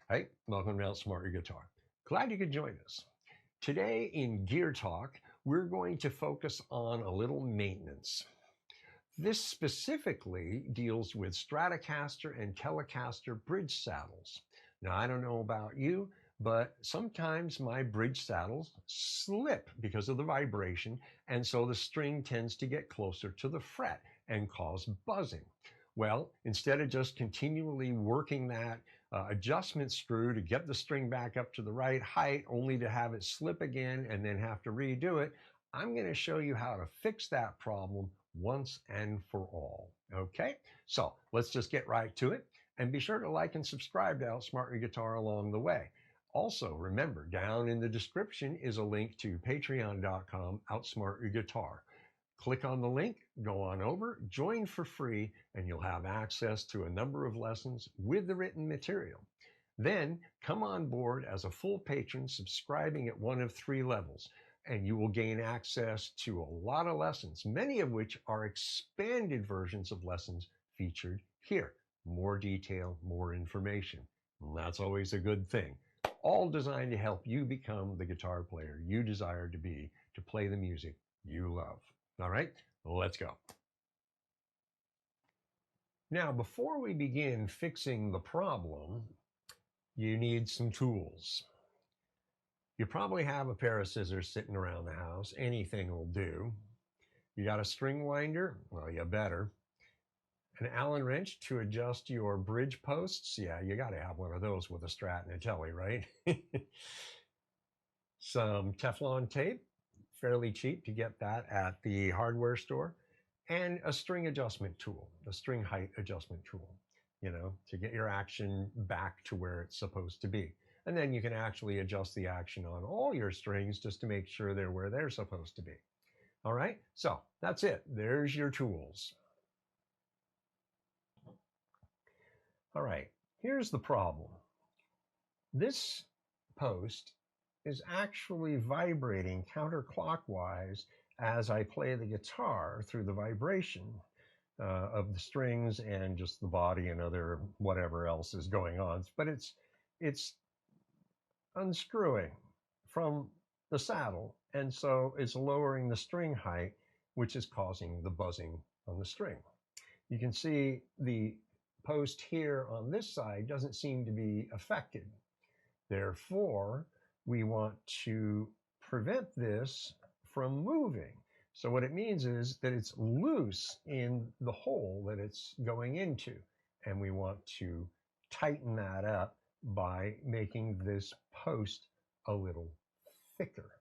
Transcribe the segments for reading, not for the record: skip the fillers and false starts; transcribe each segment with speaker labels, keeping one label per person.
Speaker 1: Hey, welcome to Outsmart Your Guitar. Glad you could join us. Today in Gear Talk, we're going to focus on a little maintenance. This specifically deals with Stratocaster and Telecaster bridge saddles. Now, I don't know about you, but sometimes my bridge saddles slip because of the vibration, and so the string tends to get closer to the fret and cause buzzing. Well, instead of just continually working that adjustment screw to get the string back up to the right height, only to have it slip again and then have to redo it, I'm going to show you how to fix that problem once and for all. Okay, so let's just get right to it, and be sure to like and subscribe to Outsmart Your Guitar along the way. Also, remember, down in the description is a link to patreon.com Outsmart Your Guitar. Click on the link, go on over, join for free, and you'll have access to a number of lessons with the written material. Then come on board as a full patron, subscribing at one of three levels, and you will gain access to a lot of lessons, many of which are expanded versions of lessons featured here. More detail, more information. And that's always a good thing. All designed to help you become the guitar player you desire to be, to play the music you love. All right, let's go. Now, before we begin fixing the problem, you need some tools. You probably have a pair of scissors sitting around the house. Anything will do. You got a string winder? Well, you better. An Allen wrench to adjust your bridge posts? Yeah, you got to have one of those with a Strat and a Tele, right? Some Teflon tape, fairly cheap to get that at the hardware store, and a string adjustment tool, a string height adjustment tool, to get your action back to where it's supposed to be. And then you can actually adjust the action on all your strings just to make sure they're where they're supposed to be. All right, so that's it. There's your tools. All right, here's the problem. This post is actually vibrating counterclockwise as I play the guitar through the vibration of the strings and just the body and other whatever else is going on. But it's unscrewing from the saddle, and so it's lowering the string height, which is causing the buzzing on the string. You can see the post here on this side doesn't seem to be affected. Therefore, we want to prevent this from moving. So what it means is that it's loose in the hole that it's going into, and we want to tighten that up by making this post a little thicker.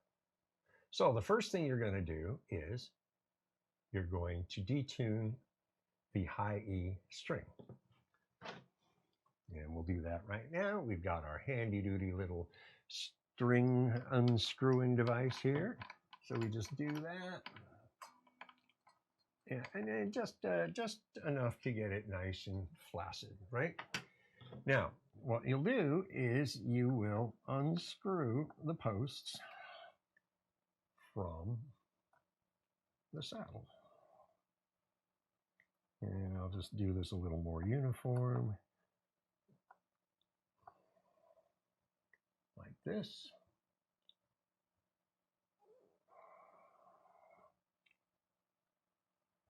Speaker 1: So the first thing you're going to do is you're going to detune the high E string. And we'll do that right now. We've got our handy duty little string unscrewing device here. So we just do that. Yeah, and then just enough to get it nice and flaccid, right? Now, what you'll do is you will unscrew the posts from the saddle. And I'll just do this a little more uniform. Like this.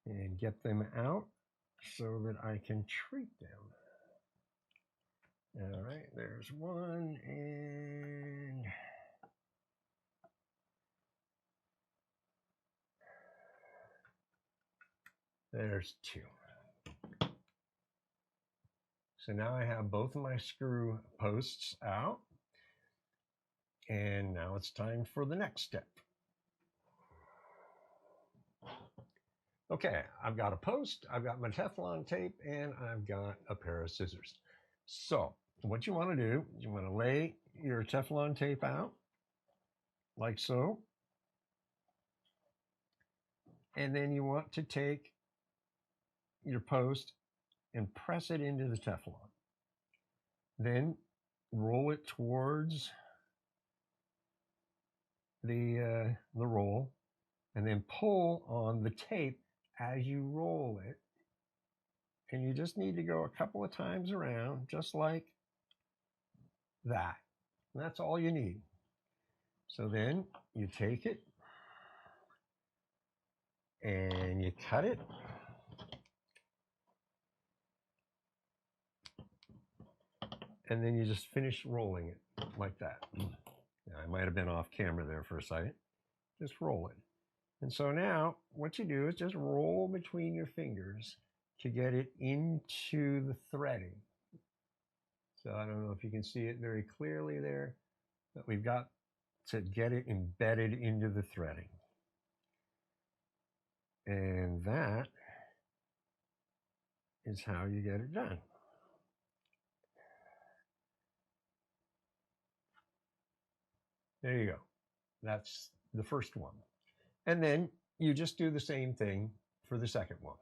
Speaker 1: And get them out so that I can treat them. All right, there's one, and there's two. So now I have both of my screw posts out, and now it's time for the next step. Okay, I've got a post, I've got my Teflon tape, and I've got a pair of scissors. So what you want to do, you want to lay your Teflon tape out like so, and then you want to take your post and press it into the Teflon. Then roll it towards the roll, and then pull on the tape as you roll it. And you just need to go a couple of times around, just like that. And that's all you need. So then you take it and you cut it. And then you just finish rolling it like that. Now, I might have been off camera there for a second. Just roll it. And so now what you do is just roll between your fingers to get it into the threading. So I don't know if you can see it very clearly there, but we've got to get it embedded into the threading. And that is how you get it done. There you go. That's the first one. And then you just do the same thing for the second one.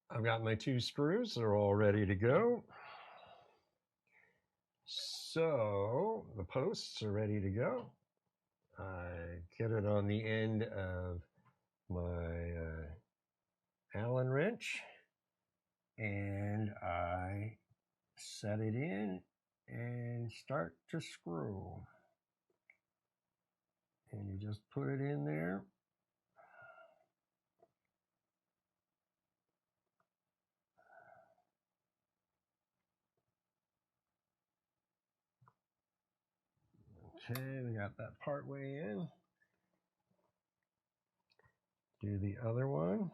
Speaker 1: I've got my 2 screws. They're all ready to go. So the posts are ready to go. I get it on the end of my Allen wrench and I set it in and start to screw. And you just put it in there. Okay, we got that part way in. Do the other one.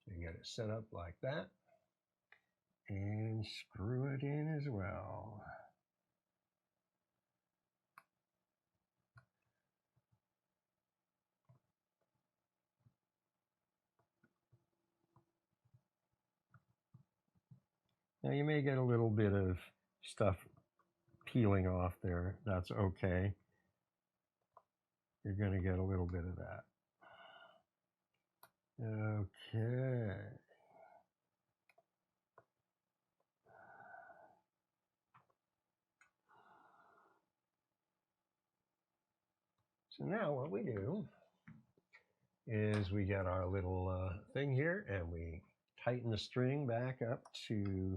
Speaker 1: You get it set up like that. And screw it in as well. Now you may get a little bit of stuff peeling off there. That's okay. You're going to get a little bit of that. Okay. So now what we do is we get our little thing here and we tighten the string back up to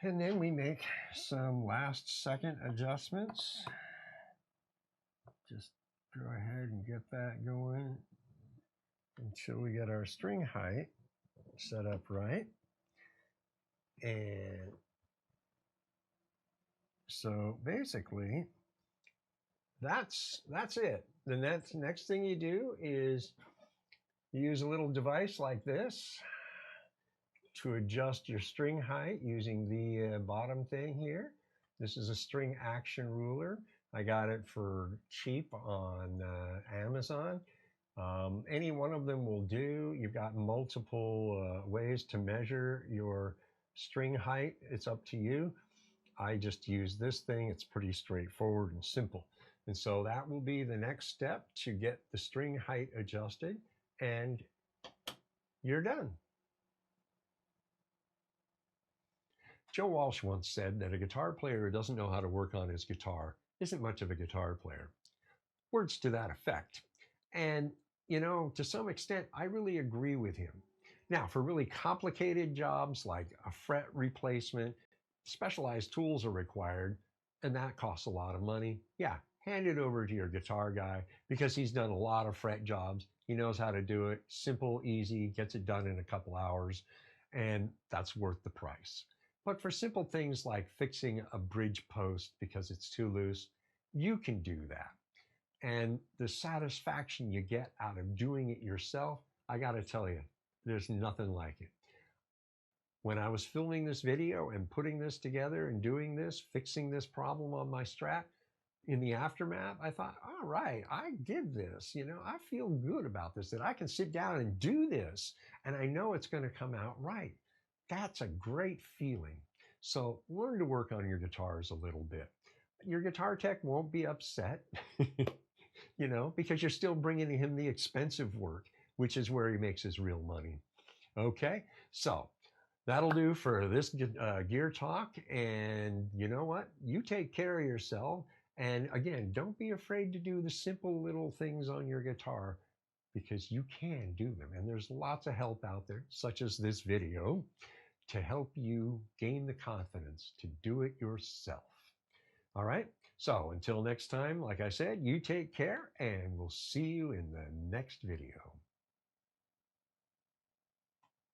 Speaker 1: and then we make some last second adjustments. Just go ahead and get that going until we get our string height set up right. And so basically that's it. The next thing you do is you use a little device like this to adjust your string height using the bottom thing here. This is a string action ruler. I got it for cheap on Amazon. Any one of them will do. You've got multiple ways to measure your string height. It's up to you. I just use this thing. It's pretty straightforward and simple. And so that will be the next step to get the string height adjusted, and you're done. Joe Walsh once said that a guitar player who doesn't know how to work on his guitar isn't much of a guitar player. Words to that effect. And, you know, to some extent, I really agree with him. Now, for really complicated jobs like a fret replacement, specialized tools are required, and that costs a lot of money. Yeah, hand it over to your guitar guy because he's done a lot of fret jobs. He knows how to do it. Simple, easy, gets it done in a couple hours, and that's worth the price. But for simple things like fixing a bridge post because it's too loose, you can do that. And the satisfaction you get out of doing it yourself, I got to tell you, there's nothing like it. When I was filming this video and putting this together and doing this, fixing this problem on my Strat, in the aftermath, I thought, all right, I did this. You know, I feel good about this, that I can sit down and do this, and I know it's going to come out right. That's a great feeling. So learn to work on your guitars a little bit. Your guitar tech won't be upset, you know, because you're still bringing him the expensive work, which is where he makes his real money. Okay, so That'll do for this gear talk. And you know what? You take care of yourself. And again, don't be afraid to do the simple little things on your guitar because you can do them. And there's lots of help out there, such as this video, to help you gain the confidence to do it yourself. All right. So until next time, like I said, you take care and we'll see you in the next video.